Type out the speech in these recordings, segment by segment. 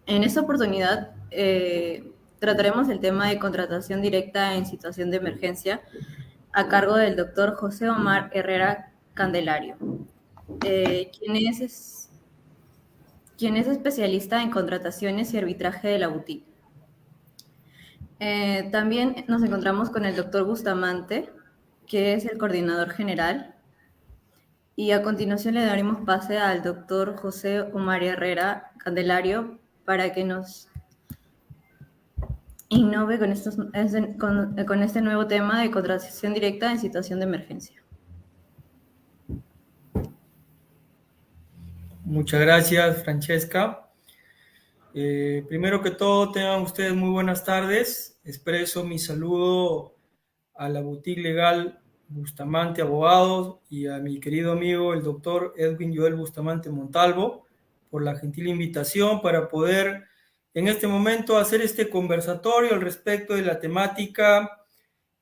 En esta oportunidad trataremos el tema de contratación directa en situación de emergencia a cargo del doctor José Omar Herrera Candelario, quien es especialista en contrataciones y arbitraje de la boutique. También nos encontramos con el doctor Bustamante, que es el coordinador general, y a continuación le daremos pase al doctor José Omar Herrera Candelario para que nos innove con este nuevo tema de contratación directa en situación de emergencia. Muchas gracias, Francesca. Primero que todo, tengan ustedes muy buenas tardes. Expreso mi saludo a la boutique legal Bustamante Abogados y a mi querido amigo, el doctor Edwin Joel Bustamante Montalvo, por la gentil invitación para poder en este momento hacer este conversatorio al respecto de la temática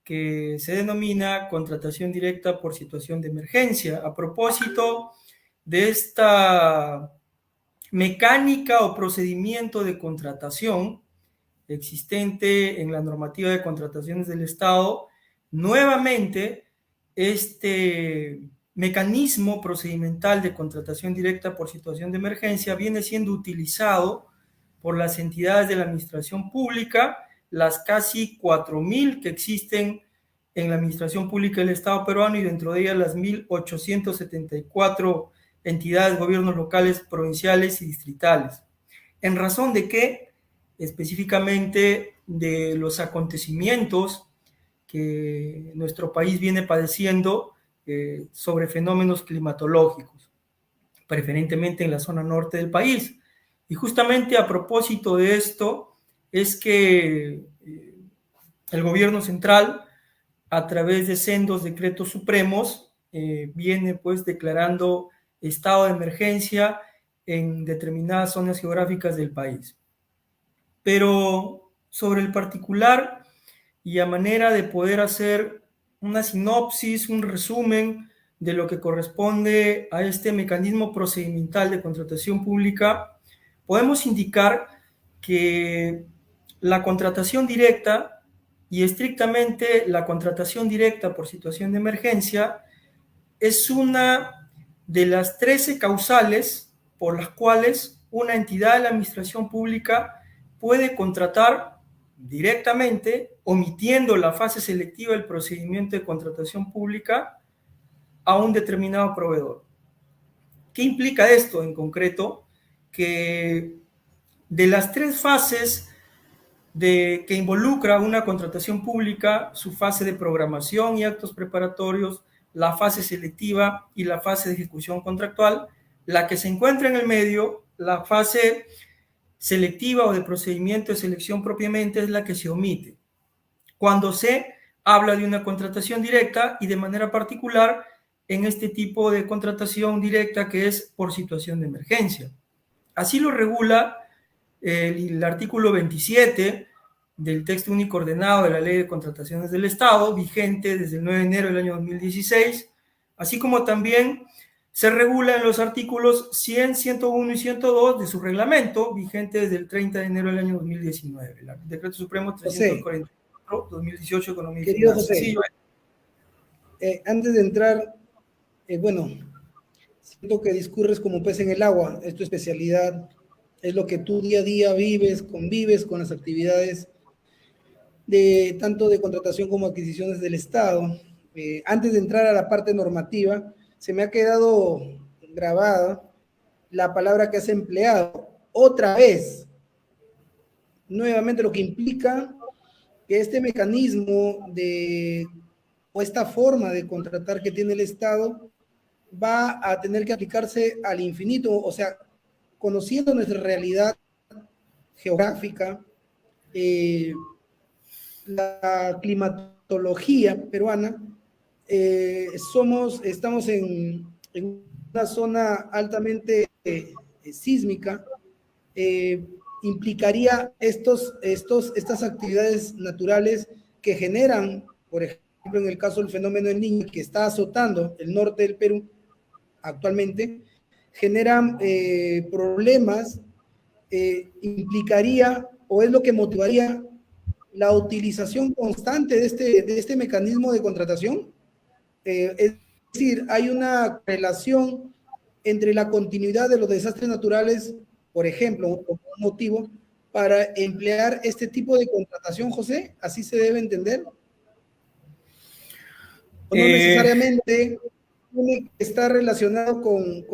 que se denomina contratación directa por situación de emergencia. A propósito de esta mecánica o procedimiento de contratación existente en la normativa de contrataciones del Estado, nuevamente este mecanismo procedimental de contratación directa por situación de emergencia viene siendo utilizado por las entidades de la administración pública, las casi 4.000 que existen en la administración pública del Estado peruano y dentro de ellas las 1.874 entidades, gobiernos locales, provinciales y distritales. ¿En razón de qué? Específicamente de los acontecimientos que nuestro país viene padeciendo sobre fenómenos climatológicos, preferentemente en la zona norte del país. Y justamente a propósito de esto es que el gobierno central, a través de sendos decretos supremos, viene pues declarando estado de emergencia en determinadas zonas geográficas del país. Pero sobre el particular y a manera de poder hacer una sinopsis, un resumen de lo que corresponde a este mecanismo procedimental de contratación pública, podemos indicar que la contratación directa y estrictamente la contratación directa por situación de emergencia es una de las 13 causales por las cuales una entidad de la administración pública puede contratar directamente, omitiendo la fase selectiva del procedimiento de contratación pública, a un determinado proveedor. ¿Qué implica esto en concreto? Que de las 3 fases que involucra una contratación pública, su fase de programación y actos preparatorios, la fase selectiva y la fase de ejecución contractual, la que se encuentra en el medio, la fase selectiva o de procedimiento de selección propiamente, es la que se omite cuando se habla de una contratación directa y de manera particular en este tipo de contratación directa que es por situación de emergencia. Así lo regula el artículo 27 del texto único ordenado de la Ley de Contrataciones del Estado, vigente desde el 9 de enero del año 2016, así como también se regula en los artículos 100, 101 y 102 de su reglamento, vigente desde el 30 de enero del año 2019, el Decreto Supremo 344-2018, Economía y Querido Finanzas. José, antes de entrar, bueno, siento que discurres como pez en el agua, es tu especialidad, es lo que tú día a día vives, convives con las actividades de tanto de contratación como adquisiciones del Estado. Antes de entrar a la parte normativa, se me ha quedado grabada la palabra que has empleado, otra vez, nuevamente lo que implica que este mecanismo o esta forma de contratar que tiene el Estado va a tener que aplicarse al infinito, o sea, conociendo nuestra realidad geográfica, la climatología peruana, estamos en una zona altamente sísmica, implicaría estas actividades naturales que generan, por ejemplo, en el caso del fenómeno del Niño, que está azotando el norte del Perú actualmente, generan problemas implicaría o es lo que motivaría la utilización constante de este mecanismo de contratación. Es decir, hay una relación entre la continuidad de los desastres naturales, por ejemplo, como un motivo para emplear este tipo de contratación, José, ¿así se debe entender? O no necesariamente tiene que estar relacionado con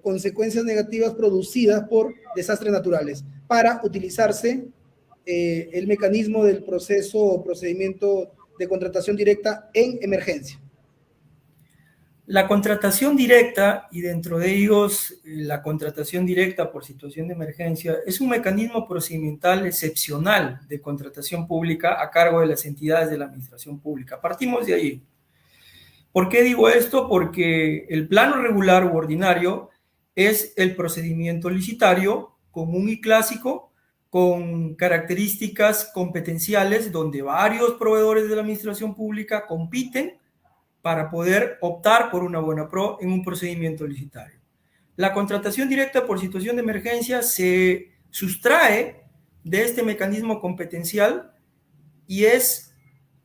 consecuencias negativas producidas por desastres naturales para utilizarse el mecanismo del proceso o procedimiento de contratación directa en emergencia. La contratación directa, y dentro de ellos la contratación directa por situación de emergencia, es un mecanismo procedimental excepcional de contratación pública a cargo de las entidades de la administración pública. Partimos de ahí. ¿Por qué digo esto? Porque el plano regular u ordinario es el procedimiento licitario común y clásico con características competenciales donde varios proveedores de la administración pública compiten para poder optar por una buena pro en un procedimiento licitario. La contratación directa por situación de emergencia se sustrae de este mecanismo competencial y es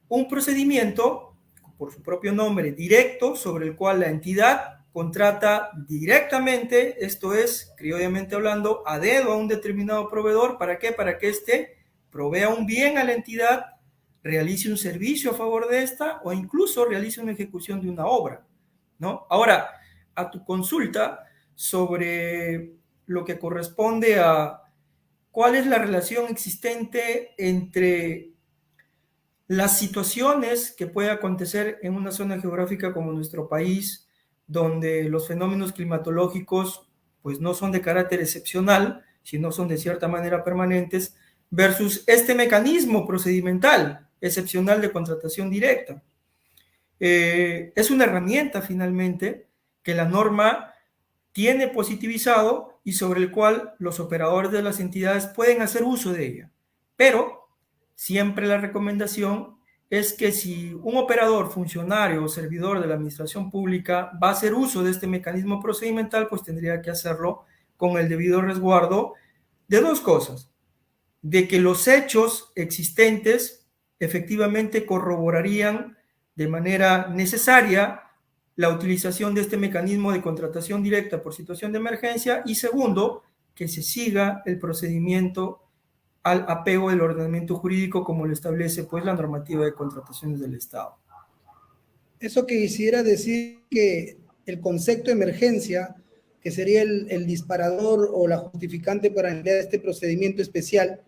un procedimiento, por su propio nombre, directo, sobre el cual la entidad contrata directamente, esto es, criollamente hablando, a dedo a un determinado proveedor. ¿Para qué? Para que éste provea un bien a la entidad, realice un servicio a favor de esta o incluso realice una ejecución de una obra, ¿no? Ahora, a tu consulta sobre lo que corresponde a cuál es la relación existente entre las situaciones que puede acontecer en una zona geográfica como nuestro país, donde los fenómenos climatológicos pues no son de carácter excepcional, sino son de cierta manera permanentes, versus este mecanismo procedimental excepcional de contratación directa. Es una herramienta finalmente que la norma tiene positivizado y sobre el cual los operadores de las entidades pueden hacer uso de ella. Pero siempre la recomendación es que si un operador, funcionario o servidor de la administración pública va a hacer uso de este mecanismo procedimental, pues tendría que hacerlo con el debido resguardo de dos cosas: de que los hechos existentes efectivamente corroborarían de manera necesaria la utilización de este mecanismo de contratación directa por situación de emergencia, y segundo, que se siga el procedimiento al apego del ordenamiento jurídico como lo establece pues la normativa de contrataciones del Estado. Eso quisiera decir que el concepto de emergencia, que sería el disparador o la justificante para emplear este procedimiento especial,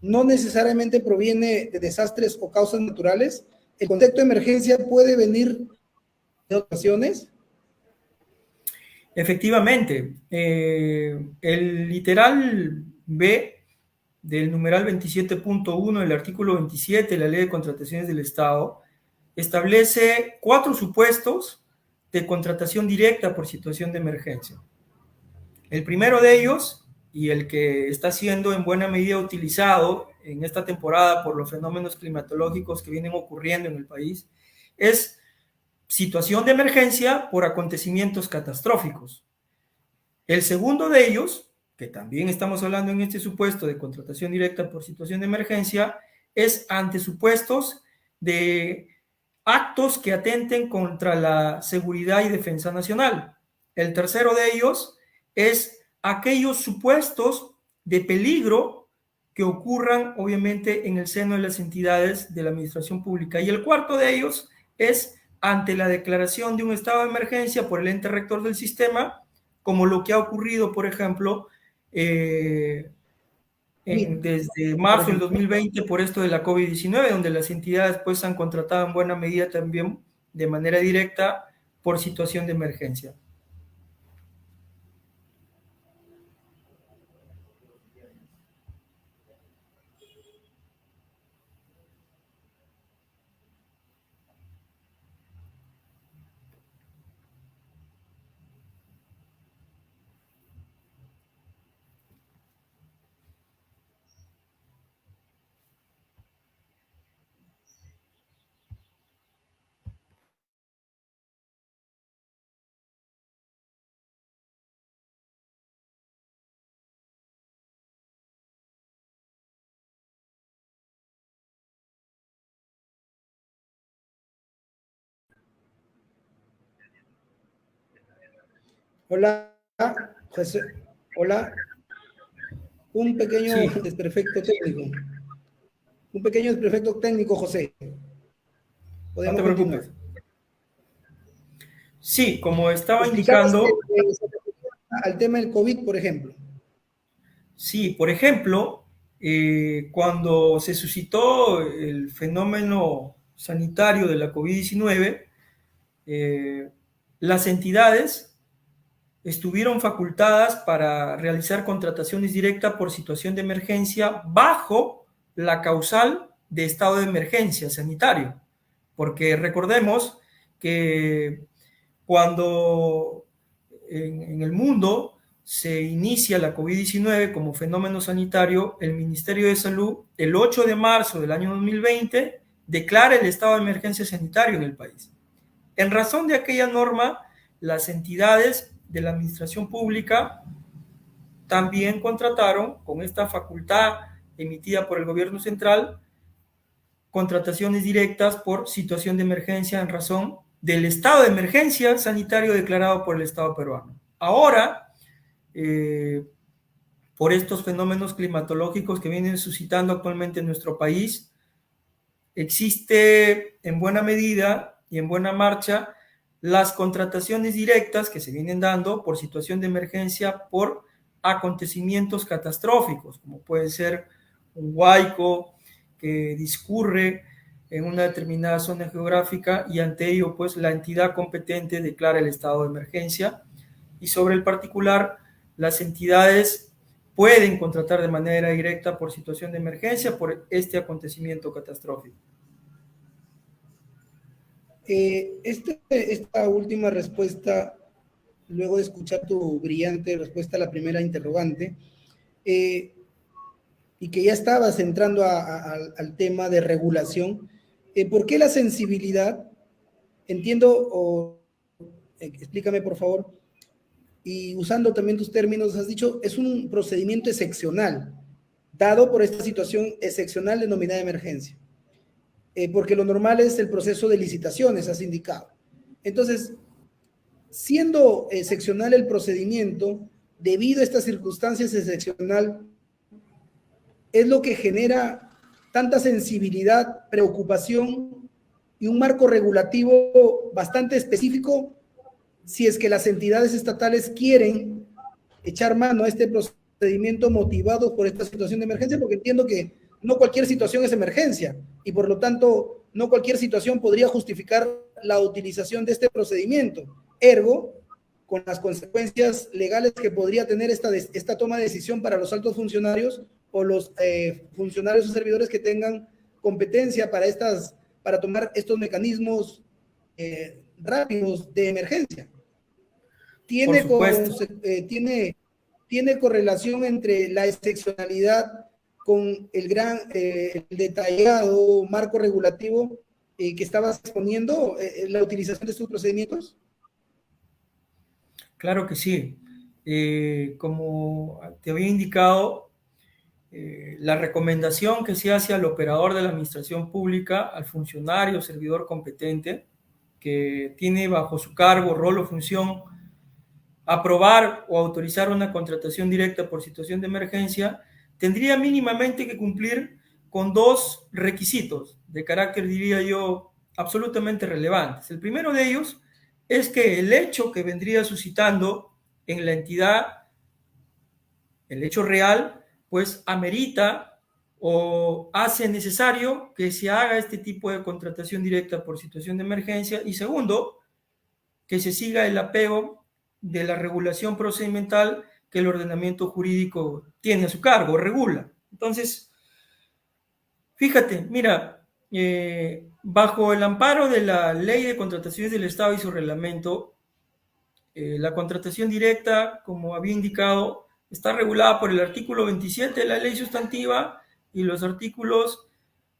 no necesariamente proviene de desastres o causas naturales. El concepto de emergencia puede venir de ocasiones. Efectivamente, el literal B del numeral 27.1 del artículo 27 de la Ley de Contrataciones del Estado establece 4 supuestos de contratación directa por situación de emergencia. El primero de ellos, y el que está siendo en buena medida utilizado en esta temporada por los fenómenos climatológicos que vienen ocurriendo en el país, es situación de emergencia por acontecimientos catastróficos. El segundo de ellos, que también estamos hablando en este supuesto de contratación directa por situación de emergencia, es ante supuestos de actos que atenten contra la seguridad y defensa nacional. El tercero de ellos es aquellos supuestos de peligro que ocurran obviamente en el seno de las entidades de la administración pública. Y el cuarto de ellos es ante la declaración de un estado de emergencia por el ente rector del sistema, como lo que ha ocurrido, por ejemplo, desde marzo del 2020 por esto de la COVID-19, donde las entidades pues han contratado en buena medida también de manera directa por situación de emergencia. Hola, José. Hola. Un pequeño Sí, desperfecto técnico. Un pequeño desperfecto técnico, José. no te Podemos continuar. preocupes. Sí, como estaba Explicabas que indicando, se refería al tema del COVID, por ejemplo. sí, por ejemplo, cuando se suscitó el fenómeno sanitario de la COVID-19, eh, las entidades estuvieron facultadas para realizar contrataciones directas por situación de emergencia bajo la causal de estado de emergencia sanitario. Porque recordemos que cuando en el mundo se inicia la COVID-19 como fenómeno sanitario, el Ministerio de Salud, el 8 de marzo del año 2020, declara el estado de emergencia sanitario en el país. En razón de aquella norma, las entidades de la administración pública también contrataron, con esta facultad emitida por el gobierno central, contrataciones directas por situación de emergencia en razón del estado de emergencia sanitario declarado por el Estado peruano. Ahora, por estos fenómenos climatológicos que vienen suscitando actualmente en nuestro país, existe en buena medida y en buena marcha las contrataciones directas que se vienen dando por situación de emergencia por acontecimientos catastróficos, como puede ser un huaico que discurre en una determinada zona geográfica y ante ello pues la entidad competente declara el estado de emergencia y sobre el particular las entidades pueden contratar de manera directa por situación de emergencia por este acontecimiento catastrófico. Esta última respuesta, luego de escuchar tu brillante respuesta a la primera interrogante, eh, y que ya estabas entrando al tema de regulación, ¿por qué la sensibilidad? Entiendo, o explícame por favor, y usando también tus términos, has dicho, es un procedimiento excepcional, dado por esta situación excepcional denominada emergencia, porque lo normal es el proceso de licitaciones, has indicado. Entonces, siendo excepcional el procedimiento, debido a estas circunstancias excepcional, es lo que genera tanta sensibilidad, preocupación y un marco regulativo bastante específico si es que las entidades estatales quieren echar mano a este procedimiento motivado por esta situación de emergencia, porque entiendo que no cualquier situación es emergencia y por lo tanto no cualquier situación podría justificar la utilización de este procedimiento. Ergo, con las consecuencias legales que podría tener esta toma de decisión para los altos funcionarios o los funcionarios o servidores que tengan competencia para tomar estos mecanismos rápidos de emergencia. Por Tiene, supuesto. tiene correlación entre la excepcionalidad con el detallado marco regulativo que estabas exponiendo, la utilización de estos procedimientos. Claro que sí. Como te había indicado, la recomendación que se hace al operador de la administración pública, al funcionario o servidor competente, que tiene bajo su cargo, rol o función aprobar o autorizar una contratación directa por situación de emergencia, tendría mínimamente que cumplir con dos requisitos de carácter, diría yo, absolutamente relevantes. El primero de ellos es que el hecho que vendría suscitando en la entidad, el hecho real, pues amerita o hace necesario que se haga este tipo de contratación directa por situación de emergencia. Y segundo, que se siga el apego de la regulación procedimental que el ordenamiento jurídico tiene a su cargo, regula. Entonces, fíjate, mira, bajo el amparo de la Ley de Contrataciones del Estado y su reglamento, la contratación directa, como había indicado, está regulada por el artículo 27 de la Ley Sustantiva y los artículos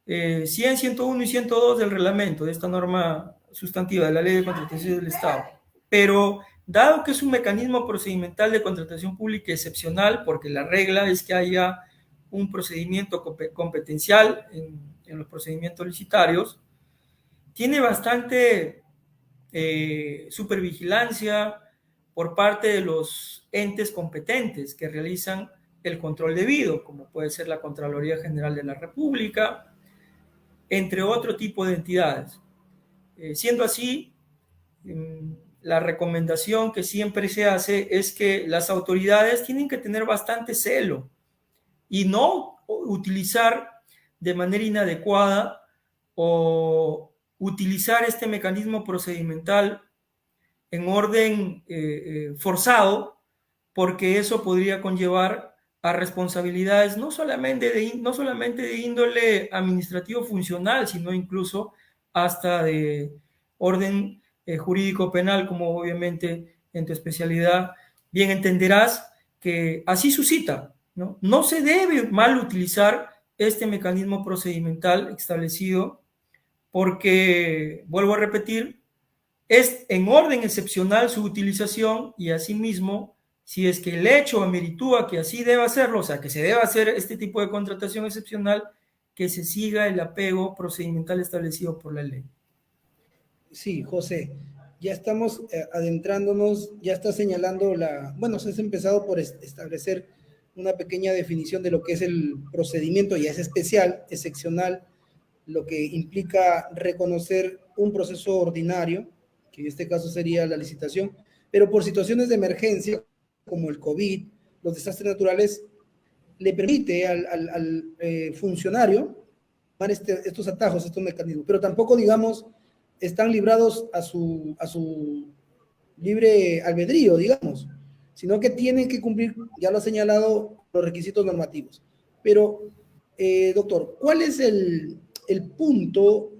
100, 101 y 102 del reglamento, de esta norma sustantiva de la Ley de Contrataciones del Estado. Pero dado que es un mecanismo procedimental de contratación pública excepcional, porque la regla es que haya un procedimiento competencial en los procedimientos licitarios, tiene bastante supervigilancia por parte de los entes competentes que realizan el control debido, como puede ser la Contraloría General de la República, entre otro tipo de entidades. Siendo así, la recomendación que siempre se hace es que las autoridades tienen que tener bastante celo y no utilizar de manera inadecuada o utilizar este mecanismo procedimental en orden forzado, porque eso podría conllevar a responsabilidades no solamente de índole administrativo funcional, sino incluso hasta de orden jurídico penal, como obviamente en tu especialidad bien entenderás que así suscita, ¿no? No se debe mal utilizar este mecanismo procedimental establecido porque, vuelvo a repetir, es en orden excepcional su utilización y asimismo, si es que el hecho ameritúa que así deba hacerlo, o sea, que se deba hacer este tipo de contratación excepcional, que se siga el apego procedimental establecido por la ley. Sí, José, ya estamos adentrándonos, ya está señalando bueno, se ha empezado por establecer una pequeña definición de lo que es el procedimiento, ya es especial, excepcional, lo que implica reconocer un proceso ordinario, que en este caso sería la licitación, pero por situaciones de emergencia, como el COVID, los desastres naturales, le permite al funcionario tomar estos atajos, estos mecanismos, pero tampoco, digamos, están librados a su libre albedrío, digamos, sino que tienen que cumplir, ya lo ha señalado, los requisitos normativos. Pero, doctor, ¿cuál es el punto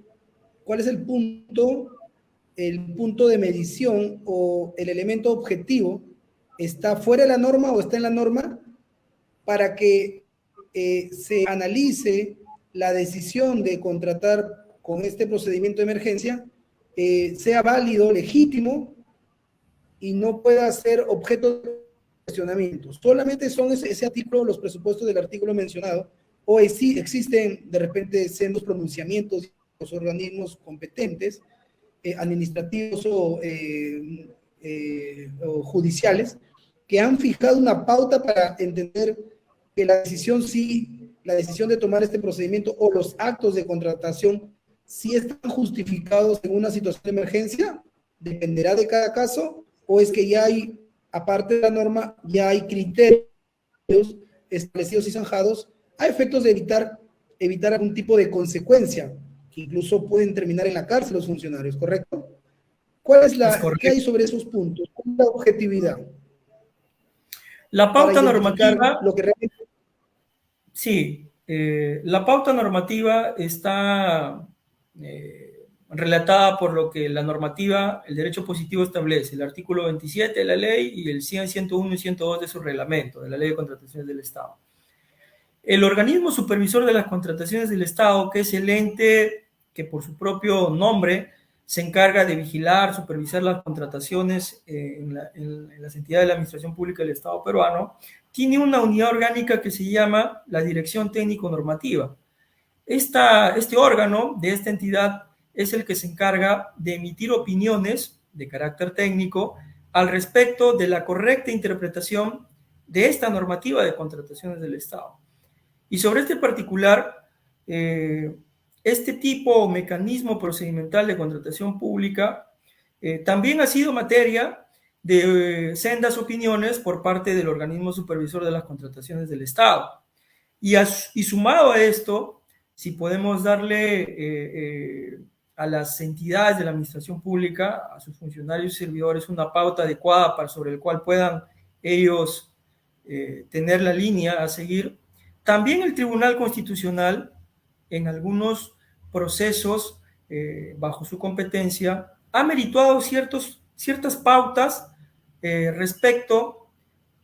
de medición o el elemento objetivo? ¿Está fuera de la norma o está en la norma para que se analice la decisión de contratar con este procedimiento de emergencia sea válido, legítimo y no pueda ser objeto de cuestionamiento? ¿Solamente son ese artículo, los presupuestos del artículo mencionado, o existen de repente sendos pronunciamientos de los organismos competentes, administrativos o judiciales, que han fijado una pauta para entender que la decisión de tomar este procedimiento o los actos de contratación sí están justificados en una situación de emergencia? ¿Dependerá de cada caso o es que ya hay, aparte de la norma, ya hay criterios establecidos y zanjados a efectos de evitar algún tipo de consecuencia que incluso pueden terminar en la cárcel los funcionarios, ¿correcto? ¿Qué hay sobre esos puntos? ¿Cuál es la objetividad? La pauta normativa, lo que realmente... Sí, la pauta normativa está relatada por lo que la normativa, el derecho positivo establece, el artículo 27 de la ley y el 100, 101 y 102 de su reglamento, de la ley de contrataciones del Estado. El organismo supervisor de las contrataciones del Estado, que es el ente que por su propio nombre se encarga de vigilar, supervisar las contrataciones en las entidades de la Administración Pública del Estado peruano, tiene una unidad orgánica que se llama la Dirección Técnico-Normativa. Este órgano de esta entidad es el que se encarga de emitir opiniones de carácter técnico al respecto de la correcta interpretación de esta normativa de contrataciones del Estado. Y sobre este particular, este tipo o mecanismo procedimental de contratación pública también ha sido materia de sendas opiniones por parte del organismo supervisor de las contrataciones del Estado. Y sumado a esto, si podemos darle a las entidades de la administración pública, a sus funcionarios y servidores, una pauta adecuada sobre el cual puedan ellos tener la línea a seguir, también el Tribunal Constitucional, en algunos procesos bajo su competencia, ha merituado ciertas pautas respecto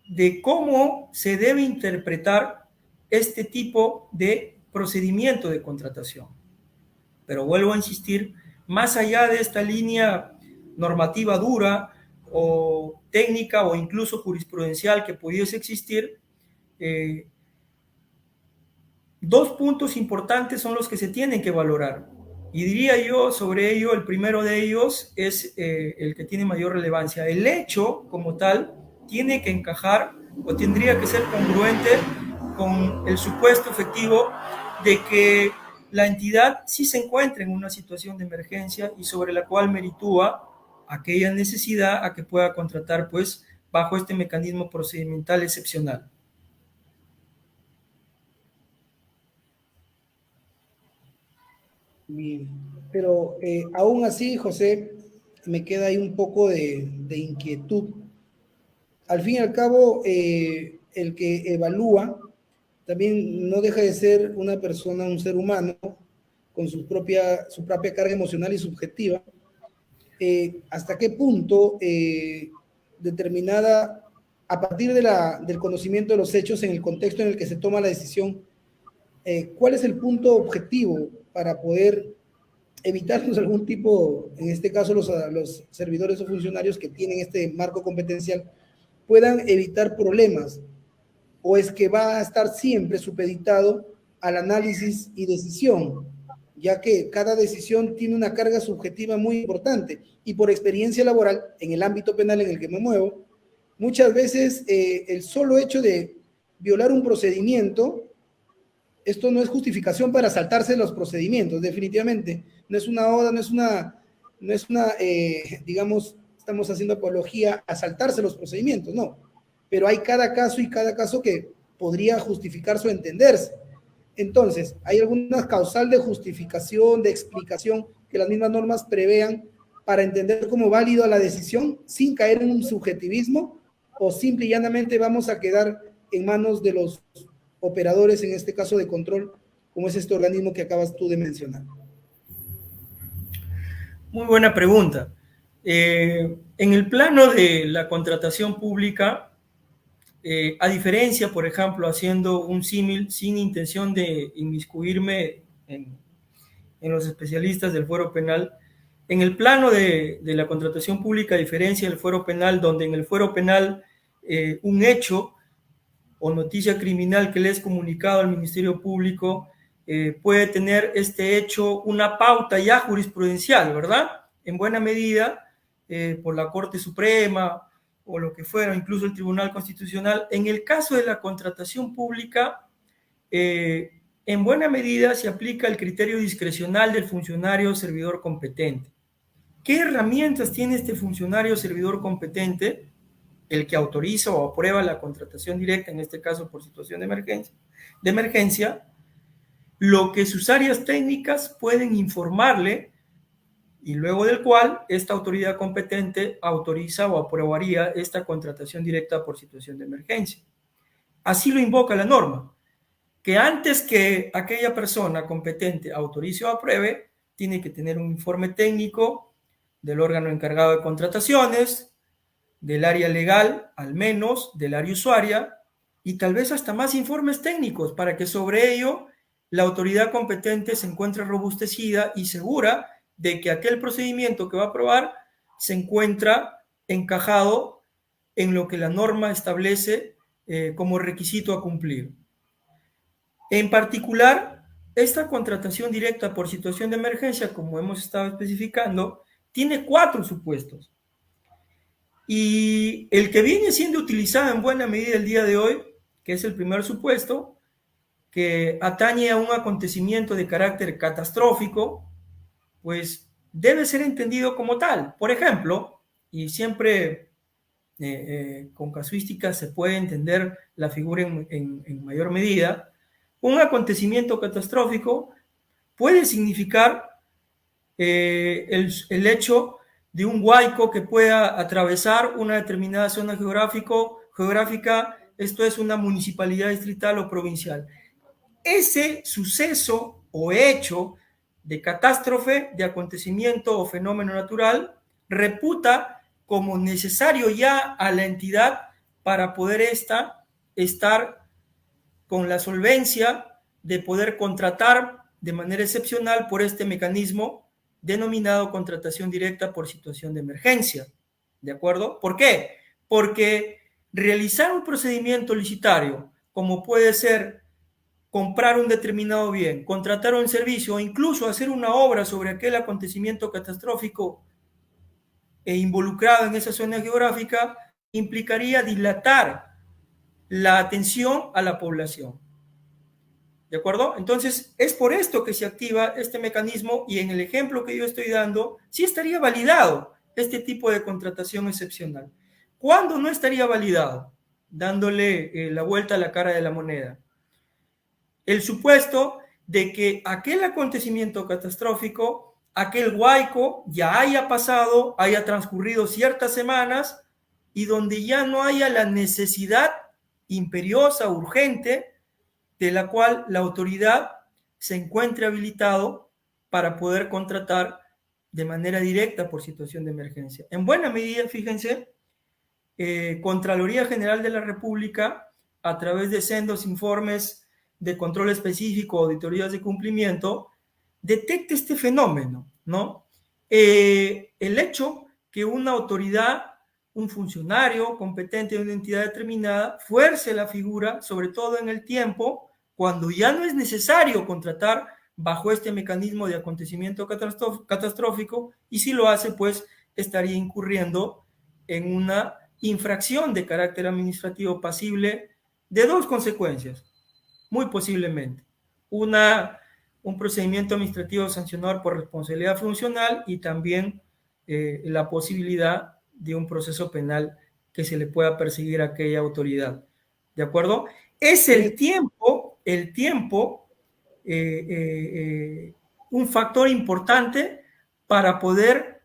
de cómo se debe interpretar este tipo de procedimiento de contratación. Pero vuelvo a insistir, más allá de esta línea normativa dura o técnica o incluso jurisprudencial que pudiese existir, dos puntos importantes son los que se tienen que valorar. Y diría yo sobre ello, el primero de ellos es el que tiene mayor relevancia. El hecho como tal tiene que encajar o tendría que ser congruente con el supuesto efectivo de que la entidad sí se encuentra en una situación de emergencia y sobre la cual meritúa aquella necesidad a que pueda contratar pues bajo este mecanismo procedimental excepcional. Bien, pero aún así, José, me queda ahí un poco de inquietud. Al fin y al cabo, el que evalúa también no deja de ser una persona, un ser humano, con su propia carga emocional y subjetiva. ¿Hasta qué punto determinada, a partir del conocimiento de los hechos en el contexto en el que se toma la decisión, cuál es el punto objetivo para poder evitarnos algún tipo, en este caso los servidores o funcionarios que tienen este marco competencial, puedan evitar problemas? ¿O es que va a estar siempre supeditado al análisis y decisión, ya que cada decisión tiene una carga subjetiva muy importante? Y por experiencia laboral, en el ámbito penal en el que me muevo, muchas veces el solo hecho de violar un procedimiento, esto no es justificación para saltarse los procedimientos, definitivamente. No es una oda, digamos, estamos haciendo apología a saltarse los procedimientos, no. Pero hay cada caso y cada caso que podría justificarse o entenderse. Entonces, ¿hay alguna causal de justificación, de explicación que las mismas normas prevean para entender como válido la decisión sin caer en un subjetivismo? ¿O simple y llanamente vamos a quedar en manos de los operadores, en este caso de control, como es este organismo que acabas tú de mencionar? Muy buena pregunta. En el plano de la contratación pública, a diferencia, por ejemplo, haciendo un símil sin intención de inmiscuirme en los especialistas del fuero penal, en el plano de la contratación pública, a diferencia del fuero penal, donde en el fuero penal un hecho o noticia criminal que le es comunicado al Ministerio Público puede tener este hecho una pauta ya jurisprudencial, ¿verdad? En buena medida por la Corte Suprema o lo que fuera, incluso el Tribunal Constitucional. En el caso de la contratación pública, en buena medida se aplica el criterio discrecional del funcionario servidor competente. ¿Qué herramientas tiene este funcionario servidor competente? El que autoriza o aprueba la contratación directa, en este caso por situación de emergencia, lo que sus áreas técnicas pueden informarle y luego del cual esta autoridad competente autoriza o aprobaría esta contratación directa por situación de emergencia. Así lo invoca la norma, que antes que aquella persona competente autorice o apruebe, tiene que tener un informe técnico del órgano encargado de contrataciones, del área legal, al menos del área usuaria, y tal vez hasta más informes técnicos para que sobre ello la autoridad competente se encuentre robustecida y segura de que aquel procedimiento que va a aprobar se encuentra encajado en lo que la norma establece como requisito a cumplir. En particular, esta contratación directa por situación de emergencia, como hemos estado especificando, tiene 4 supuestos. Y el que viene siendo utilizado en buena medida el día de hoy, que es el primer supuesto, que atañe a un acontecimiento de carácter catastrófico, pues debe ser entendido como tal. Por ejemplo, y siempre con casuística se puede entender la figura en mayor medida, un acontecimiento catastrófico puede significar el hecho de un huaico que pueda atravesar una determinada zona geográfica, esto es una municipalidad distrital o provincial. Ese suceso o hecho de catástrofe, de acontecimiento o fenómeno natural, reputa como necesario ya a la entidad para poder estar con la solvencia de poder contratar de manera excepcional por este mecanismo denominado contratación directa por situación de emergencia. ¿De acuerdo? ¿Por qué? Porque realizar un procedimiento licitario, como puede ser comprar un determinado bien, contratar un servicio o incluso hacer una obra sobre aquel acontecimiento catastrófico involucrado en esa zona geográfica, implicaría dilatar la atención a la población. ¿De acuerdo? Entonces, es por esto que se activa este mecanismo y en el ejemplo que yo estoy dando, sí estaría validado este tipo de contratación excepcional. ¿Cuándo no estaría validado? Dándole la vuelta a la cara de la moneda. El supuesto de que aquel acontecimiento catastrófico, aquel huaico ya haya pasado, haya transcurrido ciertas semanas y donde ya no haya la necesidad imperiosa, urgente, de la cual la autoridad se encuentre habilitado para poder contratar de manera directa por situación de emergencia. En buena medida, fíjense, Contraloría General de la República, a través de sendos informes de control específico, auditorías de cumplimiento, detecta este fenómeno, ¿no? El hecho que una autoridad, un funcionario competente de una entidad determinada, fuerce la figura, sobre todo en el tiempo, cuando ya no es necesario contratar bajo este mecanismo de acontecimiento catastrófico, y si lo hace, pues estaría incurriendo en una infracción de carácter administrativo pasible de dos consecuencias, muy posiblemente. Un procedimiento administrativo sancionador por responsabilidad funcional y también la posibilidad de un proceso penal que se le pueda perseguir a aquella autoridad. ¿De acuerdo? Es el tiempo, un factor importante para poder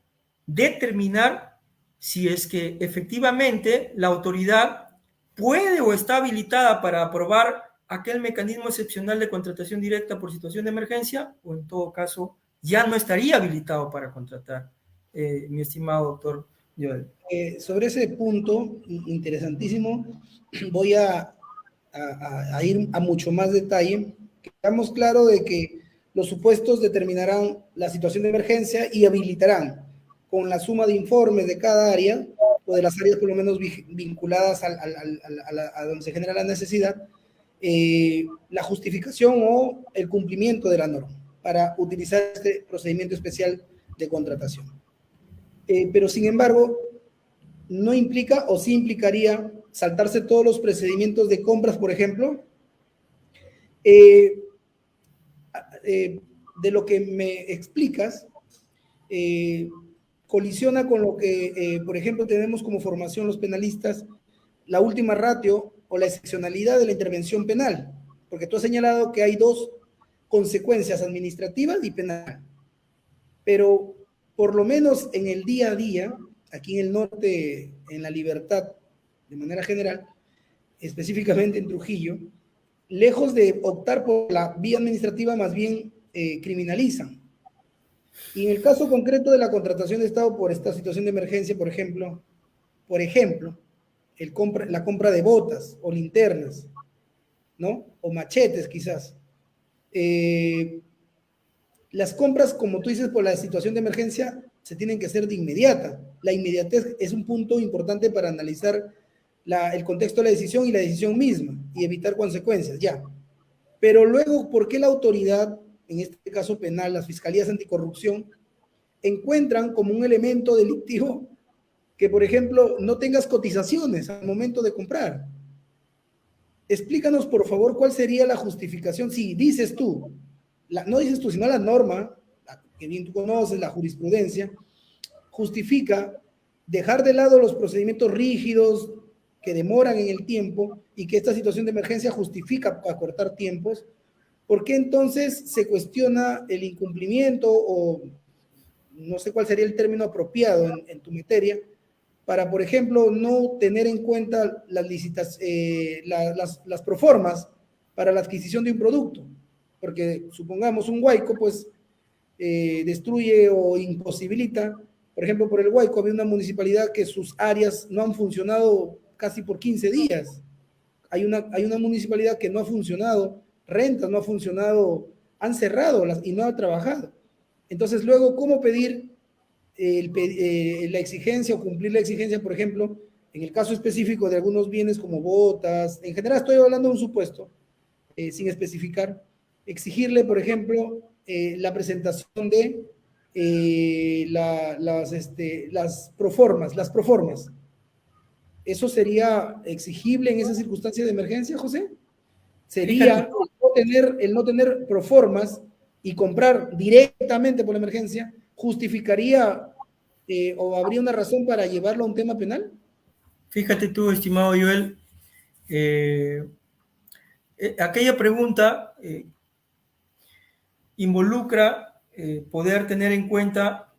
determinar si es que efectivamente la autoridad puede o está habilitada para aprobar aquel mecanismo excepcional de contratación directa por situación de emergencia, o en todo caso ya no estaría habilitado para contratar, mi estimado doctor Joel. Sobre ese punto, interesantísimo, voy a ir a mucho más detalle. Quedamos claro de que los supuestos determinarán la situación de emergencia y habilitarán con la suma de informes de cada área o de las áreas por lo menos vinculadas a donde se genera la necesidad, la justificación o el cumplimiento de la norma para utilizar este procedimiento especial de contratación. Pero sin embargo, no implica o sí implicaría saltarse todos los procedimientos de compras, por ejemplo. De lo que me explicas, colisiona con lo que, por ejemplo, tenemos como formación los penalistas, la última ratio o la excepcionalidad de la intervención penal, porque tú has señalado que hay dos consecuencias, administrativas y penal, pero por lo menos en el día a día, aquí en el norte, en La Libertad, de manera general, específicamente en Trujillo, lejos de optar por la vía administrativa, más bien criminalizan. Y en el caso concreto de la contratación de Estado por esta situación de emergencia, por ejemplo, la compra de botas o linternas, ¿no? O machetes quizás. Las compras, como tú dices, por la situación de emergencia, se tienen que hacer de inmediata. La inmediatez es un punto importante para analizar el contexto de la decisión y la decisión misma y evitar consecuencias, ya. Pero luego, ¿por qué la autoridad, en este caso penal, las fiscalías anticorrupción, encuentran como un elemento delictivo que, por ejemplo, no tengas cotizaciones al momento de comprar? Explícanos, por favor, cuál sería la justificación. Si dices tú, no dices tú, sino la norma, que bien tú conoces, la jurisprudencia, justifica dejar de lado los procedimientos rígidos que demoran en el tiempo y que esta situación de emergencia justifica acortar tiempos. ¿Por qué entonces se cuestiona el incumplimiento o no sé cuál sería el término apropiado en tu materia para, por ejemplo, no tener en cuenta las proformas para la adquisición de un producto? Porque supongamos un huaico, pues destruye o imposibilita. Por ejemplo, por el Guayco había una municipalidad que sus áreas no han funcionado casi por 15 días. Hay una municipalidad que no ha funcionado, rentas no ha funcionado, han cerrado y no ha trabajado. Entonces, luego, ¿cómo pedir la exigencia o cumplir la exigencia, por ejemplo, en el caso específico de algunos bienes como botas? En general estoy hablando de un supuesto, sin especificar, exigirle, por ejemplo, la presentación de las proformas. ¿Eso sería exigible en esa circunstancia de emergencia, José? Sería el no tener proformas y comprar directamente por la emergencia, ¿justificaría o habría una razón para llevarlo a un tema penal? Fíjate tú, estimado Joel, aquella pregunta involucra poder tener en cuenta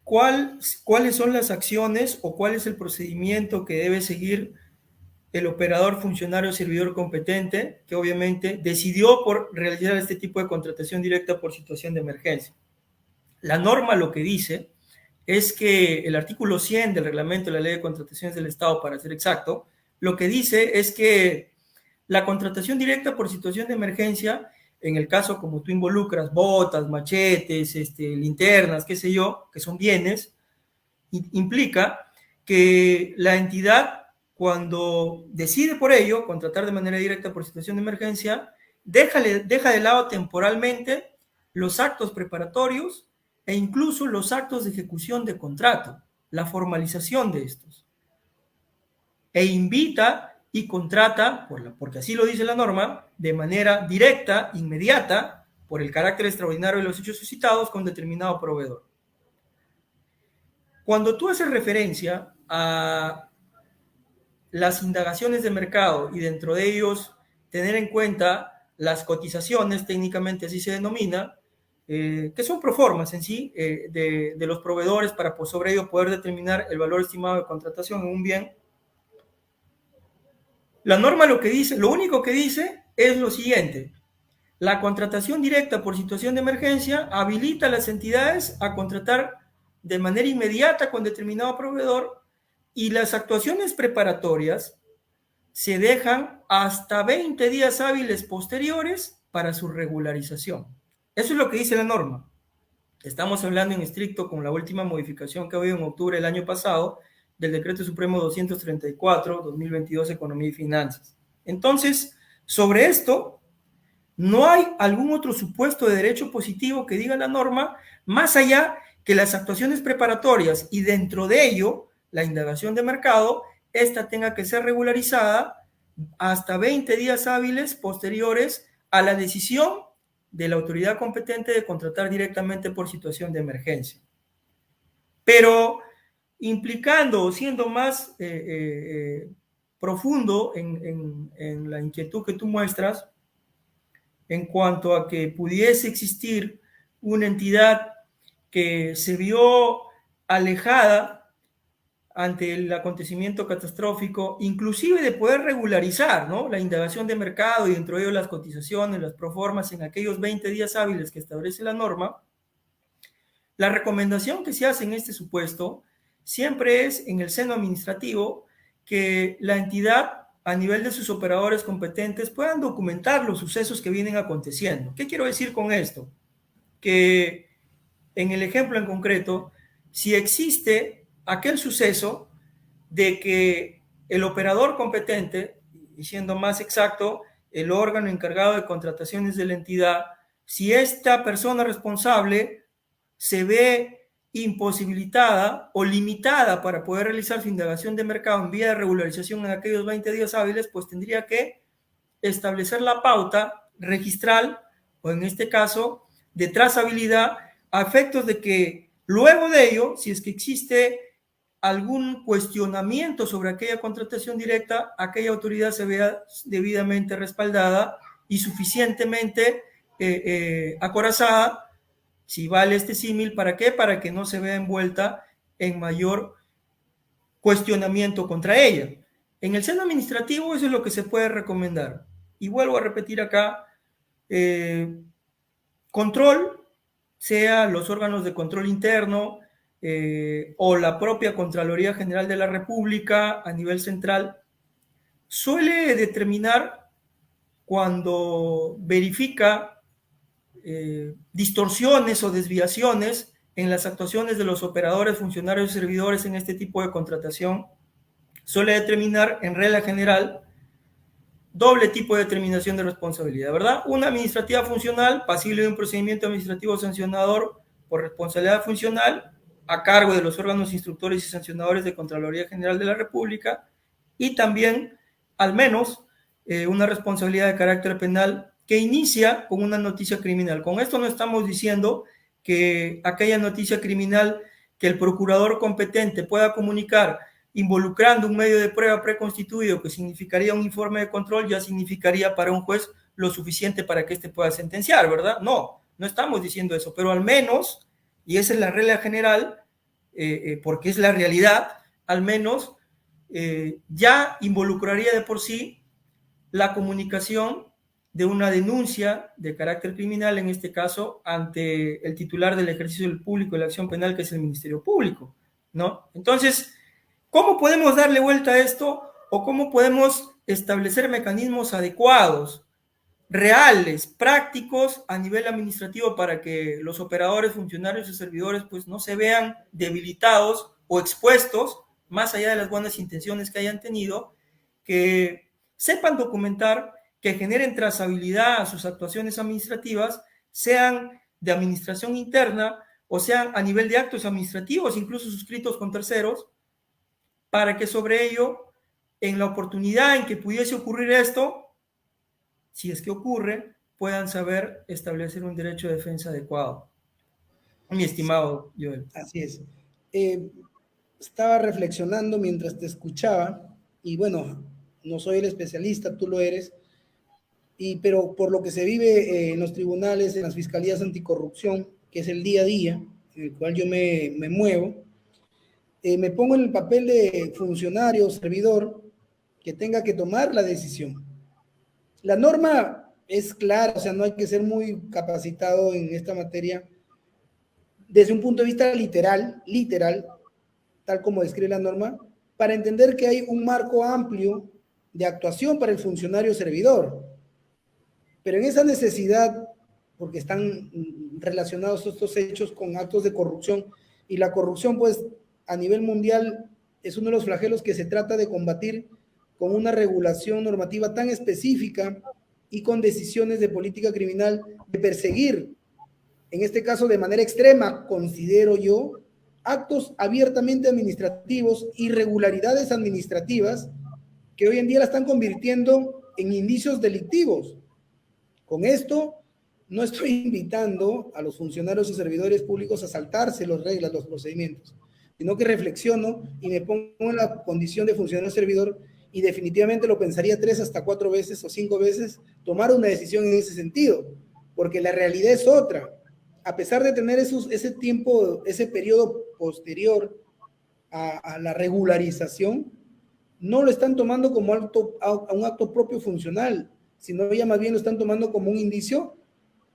cuáles son las acciones o cuál es el procedimiento que debe seguir el operador, funcionario, servidor competente, que obviamente decidió por realizar este tipo de contratación directa por situación de emergencia. La norma lo que dice es que el artículo 100 del reglamento de la Ley de Contrataciones del Estado, para ser exacto, lo que dice es que la contratación directa por situación de emergencia, en el caso como tú involucras botas, machetes, linternas, qué sé yo, que son bienes, implica que la entidad, cuando decide por ello contratar de manera directa por situación de emergencia, deja de lado temporalmente los actos preparatorios e incluso los actos de ejecución de contrato, la formalización de estos, e invita y contrata, porque así lo dice la norma, de manera directa, inmediata, por el carácter extraordinario de los hechos suscitados con determinado proveedor. Cuando tú haces referencia a las indagaciones de mercado y dentro de ellos tener en cuenta las cotizaciones, técnicamente así se denomina, que son proformas en sí de los proveedores para sobre ello poder determinar el valor estimado de contratación en un bien. La norma lo único que dice es lo siguiente: la contratación directa por situación de emergencia habilita a las entidades a contratar de manera inmediata con determinado proveedor, y las actuaciones preparatorias se dejan hasta 20 días hábiles posteriores para su regularización. Eso es lo que dice la norma. Estamos hablando en estricto con la última modificación que ha habido en octubre del año pasado del Decreto Supremo 234/2022, Economía y Finanzas. Entonces, sobre esto, no hay algún otro supuesto de derecho positivo que diga la norma, más allá que las actuaciones preparatorias y dentro de ello la indagación de mercado, esta tenga que ser regularizada hasta 20 días hábiles posteriores a la decisión de la autoridad competente de contratar directamente por situación de emergencia. Pero implicando o siendo más profundo en la inquietud que tú muestras, en cuanto a que pudiese existir una entidad que se vio alejada ante el acontecimiento catastrófico, inclusive de poder regularizar, ¿no?, la indagación de mercado y dentro de ello las cotizaciones, las proformas en aquellos 20 días hábiles que establece la norma. La recomendación que se hace en este supuesto siempre es en el seno administrativo que la entidad, a nivel de sus operadores competentes, puedan documentar los sucesos que vienen aconteciendo. ¿Qué quiero decir con esto? Que en el ejemplo en concreto, si existe aquel suceso de que el operador competente, y siendo más exacto, el órgano encargado de contrataciones de la entidad, si esta persona responsable se ve imposibilitada o limitada para poder realizar su indagación de mercado en vía de regularización en aquellos 20 días hábiles, pues tendría que establecer la pauta registral, o en este caso, de trazabilidad, a efectos de que luego de ello, si es que existe algún cuestionamiento sobre aquella contratación directa, aquella autoridad se vea debidamente respaldada y suficientemente acorazada, si vale este símil. ¿Para qué? Para que no se vea envuelta en mayor cuestionamiento contra ella. En el seno administrativo eso es lo que se puede recomendar. Y vuelvo a repetir acá, control, sea los órganos de control interno, o la propia Contraloría General de la República a nivel central, suele determinar cuando verifica distorsiones o desviaciones en las actuaciones de los operadores, funcionarios y servidores en este tipo de contratación, suele determinar en regla general doble tipo de determinación de responsabilidad, ¿verdad? Una administrativa funcional, pasible de un procedimiento administrativo sancionador por responsabilidad funcional, a cargo de los órganos instructores y sancionadores de Contraloría General de la República, y también, al menos, una responsabilidad de carácter penal que inicia con una noticia criminal. Con esto no estamos diciendo que aquella noticia criminal que el procurador competente pueda comunicar involucrando un medio de prueba preconstituido, que significaría un informe de control, ya significaría para un juez lo suficiente para que éste pueda sentenciar, ¿verdad? No, no estamos diciendo eso, pero al menos, y esa es la regla general, porque es la realidad, al menos ya involucraría de por sí la comunicación de una denuncia de carácter criminal, en este caso, ante el titular del ejercicio del público de la acción penal, que es el Ministerio Público, ¿no? Entonces, ¿cómo podemos darle vuelta a esto o cómo podemos establecer mecanismos adecuados, reales, prácticos a nivel administrativo para que los operadores, funcionarios y servidores pues no se vean debilitados o expuestos, más allá de las buenas intenciones que hayan tenido, que sepan documentar, que generen trazabilidad a sus actuaciones administrativas, sean de administración interna o sean a nivel de actos administrativos, incluso suscritos con terceros, para que sobre ello, en la oportunidad en que pudiese ocurrir esto, si es que ocurre, puedan saber establecer un derecho de defensa adecuado. Mi estimado Joel. Así es. Estaba reflexionando mientras te escuchaba, y bueno, no soy el especialista, tú lo eres, pero por lo que se vive en los tribunales, en las fiscalías anticorrupción, que es el día a día en el cual yo me muevo, me pongo en el papel de funcionario, servidor, que tenga que tomar la decisión. La norma es clara, o sea, no hay que ser muy capacitado en esta materia desde un punto de vista literal, tal como describe la norma, para entender que hay un marco amplio de actuación para el funcionario servidor. Pero en esa necesidad, porque están relacionados estos hechos con actos de corrupción, y la corrupción, pues, a nivel mundial, es uno de los flagelos que se trata de combatir con una regulación normativa tan específica y con decisiones de política criminal de perseguir, en este caso de manera extrema, considero yo, actos abiertamente administrativos, irregularidades administrativas, que hoy en día la están convirtiendo en indicios delictivos. Con esto, no estoy invitando a los funcionarios y servidores públicos a saltarse las reglas, los procedimientos, sino que reflexiono y me pongo en la condición de funcionario servidor y definitivamente lo pensaría 3 hasta 4 veces o 5 veces tomar una decisión en ese sentido, porque la realidad es otra. A pesar de tener ese tiempo, ese periodo posterior a la regularización, no lo están tomando como un acto propio funcional, sino ya más bien lo están tomando como un indicio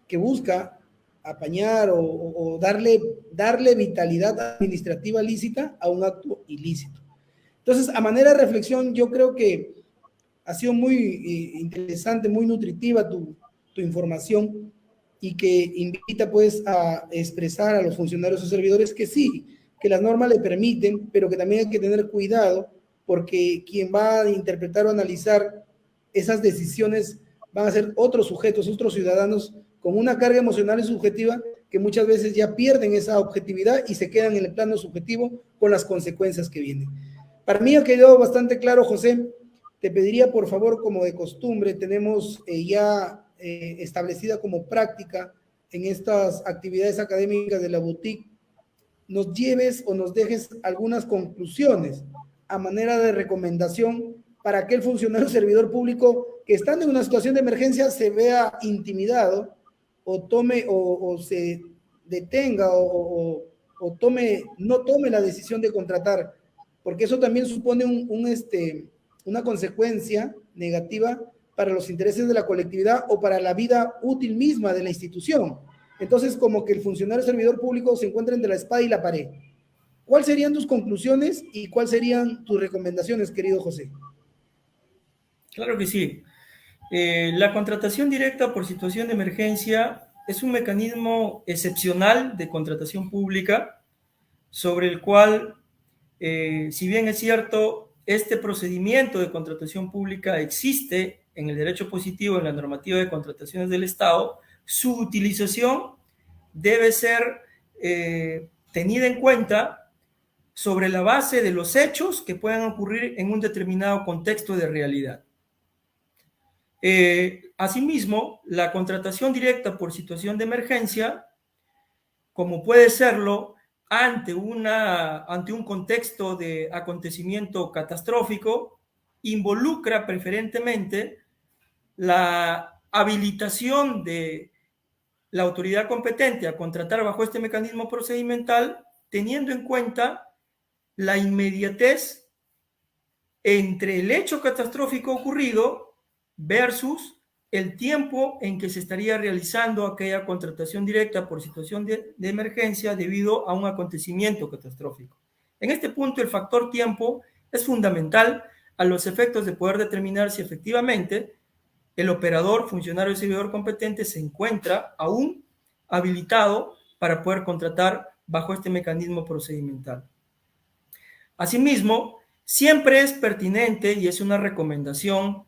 que busca apañar o darle vitalidad administrativa lícita a un acto ilícito. Entonces, a manera de reflexión, yo creo que ha sido muy interesante, muy nutritiva tu información, y que invita pues a expresar a los funcionarios o servidores que sí, que las normas le permiten, pero que también hay que tener cuidado, porque quien va a interpretar o analizar esas decisiones van a ser otros sujetos, otros ciudadanos con una carga emocional y subjetiva que muchas veces ya pierden esa objetividad y se quedan en el plano subjetivo con las consecuencias que vienen. Para mí ha quedado bastante claro, José. Te pediría, por favor, como de costumbre, tenemos ya establecida como práctica en estas actividades académicas de la boutique, nos lleves o nos dejes algunas conclusiones a manera de recomendación para aquel funcionario servidor público que, estando en una situación de emergencia, se vea intimidado o tome o se detenga o no tome la decisión de contratar, porque eso también supone una consecuencia negativa para los intereses de la colectividad o para la vida útil misma de la institución. Entonces, como que el funcionario servidor público se encuentra entre la espada y la pared. ¿Cuáles serían tus conclusiones y cuáles serían tus recomendaciones, querido José? Claro que sí. La contratación directa por situación de emergencia es un mecanismo excepcional de contratación pública sobre el cual, si bien es cierto, este procedimiento de contratación pública existe en el derecho positivo, en la normativa de contrataciones del Estado, su utilización debe ser tenida en cuenta sobre la base de los hechos que puedan ocurrir en un determinado contexto de realidad. Asimismo, la contratación directa por situación de emergencia, como puede serlo ante un contexto de acontecimiento catastrófico, involucra preferentemente la habilitación de la autoridad competente a contratar bajo este mecanismo procedimental, teniendo en cuenta la inmediatez entre el hecho catastrófico ocurrido versus el tiempo en que se estaría realizando aquella contratación directa por situación de emergencia debido a un acontecimiento catastrófico. En este punto, el factor tiempo es fundamental a los efectos de poder determinar si efectivamente el operador, funcionario o servidor competente se encuentra aún habilitado para poder contratar bajo este mecanismo procedimental. Asimismo, siempre es pertinente y es una recomendación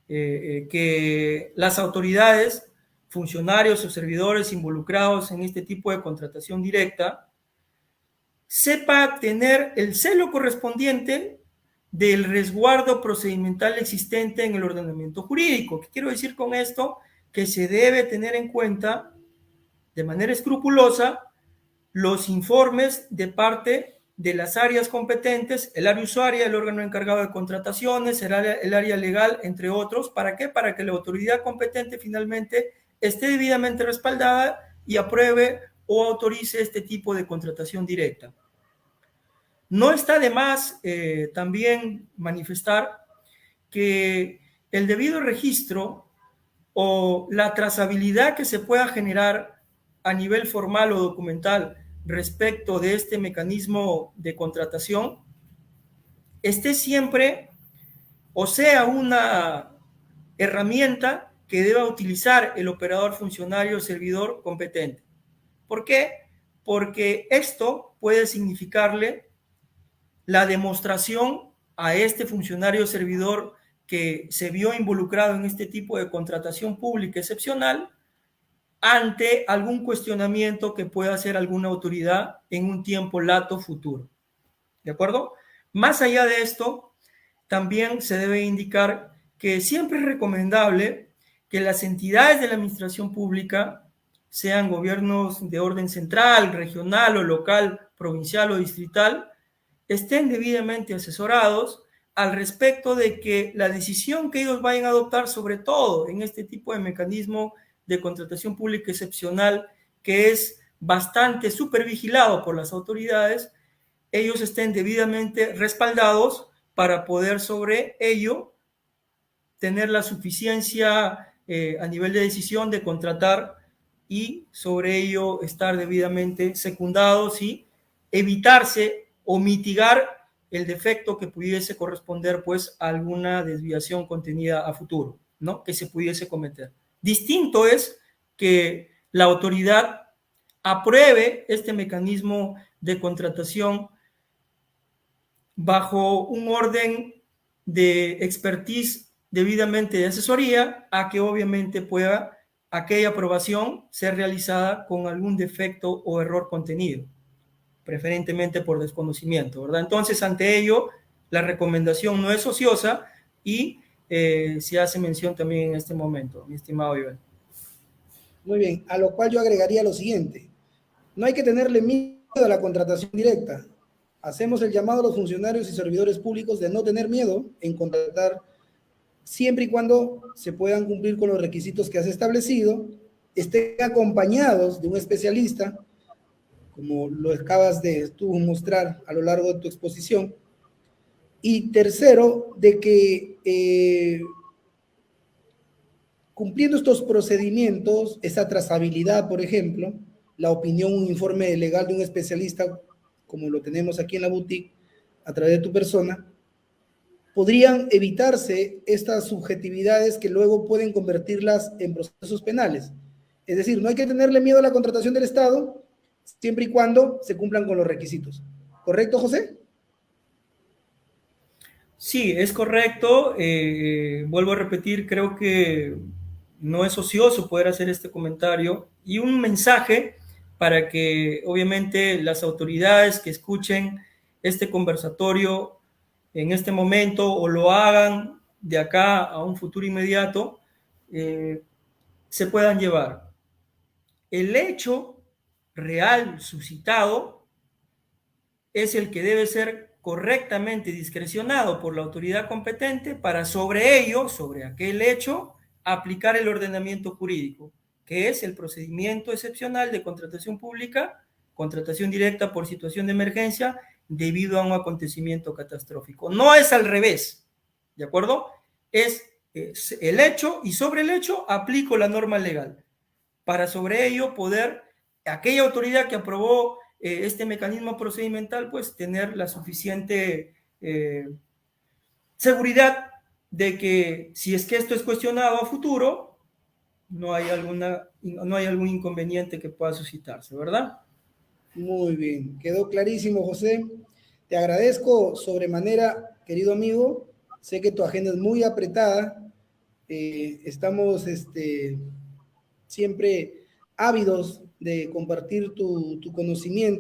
que las autoridades, funcionarios o servidores involucrados en este tipo de contratación directa sepa tener el celo correspondiente del resguardo procedimental existente en el ordenamiento jurídico. ¿Qué quiero decir con esto? Que se debe tener en cuenta de manera escrupulosa los informes de parte de las áreas competentes, el área usuaria, el órgano encargado de contrataciones, el área legal, entre otros. ¿Para qué? Para que la autoridad competente finalmente esté debidamente respaldada y apruebe o autorice este tipo de contratación directa. No está de más también manifestar que el debido registro o la trazabilidad que se pueda generar a nivel formal o documental respecto de este mecanismo de contratación esté siempre o sea una herramienta que deba utilizar el operador, funcionario o servidor competente. ¿Por qué? Porque esto puede significarle la demostración a este funcionario o servidor que se vio involucrado en este tipo de contratación pública excepcional ante algún cuestionamiento que pueda hacer alguna autoridad en un tiempo lato futuro. ¿De acuerdo? Más allá de esto, también se debe indicar que siempre es recomendable que las entidades de la administración pública, sean gobiernos de orden central, regional o local, provincial o distrital, estén debidamente asesorados al respecto de que la decisión que ellos vayan a adoptar, sobre todo en este tipo de mecanismo de contratación pública excepcional, que es bastante supervigilado por las autoridades, ellos estén debidamente respaldados para poder sobre ello tener la suficiencia a nivel de decisión de contratar y sobre ello estar debidamente secundados y evitarse o mitigar el defecto que pudiese corresponder pues a alguna desviación contenida a futuro, ¿no? Que se pudiese cometer. Distinto es que la autoridad apruebe este mecanismo de contratación bajo un orden de expertise debidamente de asesoría, a que obviamente pueda aquella aprobación ser realizada con algún defecto o error contenido, preferentemente por desconocimiento, ¿verdad? Entonces, ante ello, la recomendación no es ociosa y se hace mención también en este momento, mi estimado Iván. Muy bien, a lo cual yo agregaría lo siguiente: no hay que tenerle miedo a la contratación directa. Hacemos el llamado a los funcionarios y servidores públicos de no tener miedo en contratar, siempre y cuando se puedan cumplir con los requisitos que has establecido, estén acompañados de un especialista, como lo acabas de tú mostrar a lo largo de tu exposición. Y tercero, de que cumpliendo estos procedimientos, esa trazabilidad, por ejemplo, la opinión, un informe legal de un especialista, como lo tenemos aquí en la boutique, a través de tu persona, podrían evitarse estas subjetividades que luego pueden convertirlas en procesos penales. Es decir, no hay que tenerle miedo a la contratación del Estado, siempre y cuando se cumplan con los requisitos. ¿Correcto, José? Sí, es correcto. Vuelvo a repetir, creo que no es ocioso poder hacer este comentario y un mensaje para que obviamente las autoridades que escuchen este conversatorio en este momento o lo hagan de acá a un futuro inmediato, se puedan llevar. El hecho real suscitado es el que debe ser correctamente discrecionado por la autoridad competente para sobre ello, sobre aquel hecho, aplicar el ordenamiento jurídico, que es el procedimiento excepcional de contratación pública, contratación directa por situación de emergencia debido a un acontecimiento catastrófico. No es al revés, ¿de acuerdo? Es el hecho y sobre el hecho aplico la norma legal para sobre ello poder, aquella autoridad que aprobó este mecanismo procedimental, pues tener la suficiente seguridad de que si es que esto es cuestionado a futuro, no hay algún inconveniente que pueda suscitarse, ¿verdad? Muy bien, quedó clarísimo, José. Te agradezco sobremanera, querido amigo. Sé que tu agenda es muy apretada. Estamos siempre ávidos de compartir tu conocimiento.